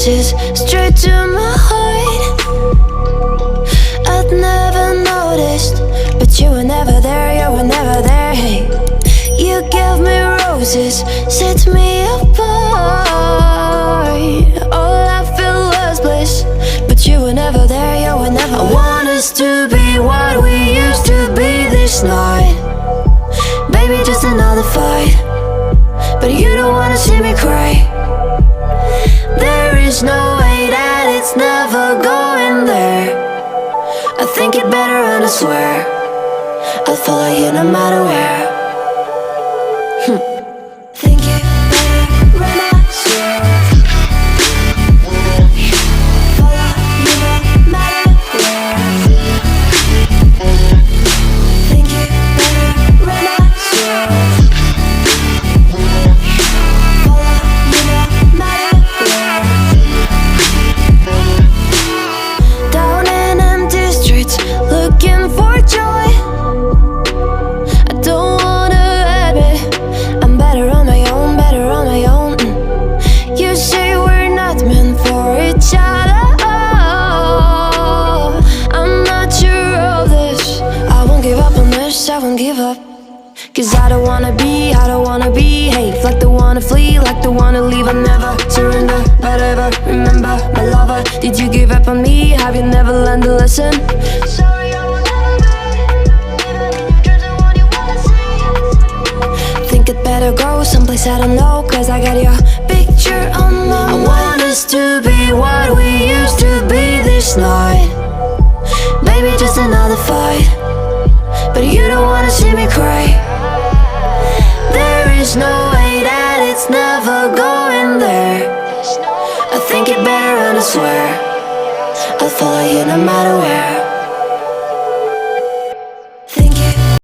roses straight to my heart. I'd never noticed, but you were never there, you were never there. Hey, you gave me roses, set me apart. All I feel was bliss, but you were never there, you were never there. I want us to be what we used to be this night. Baby, just another fight, but you don't wanna see me cry. There is no way that it's never going there. I think it better and I swear I'll follow you no matter where. Think it better and I swear follow you no matter where. Think it better and I swear follow you no matter where. Down in empty streets, looking for joy. I don't wanna admit I'm better on my own, better on my own. You say we're not meant for each other. I'm not sure of this. I won't give up on this, I won't give up. Cause I don't wanna be, I don't wanna behave like the wanna flee, like the wanna leave. I'll never surrender, but ever remember my lover. Did you give up on me? Have you never learned a lesson? Sorry, I will never be, even in your dreams, the one you wanna see. Think it better go someplace I don't know, cause I got your picture on my mind. I want us to be what we used to be this night. Baby, just another fight, but you don't wanna see me cry. There is no way that it's never going there. I think it better and I swear I'll follow you no matter where.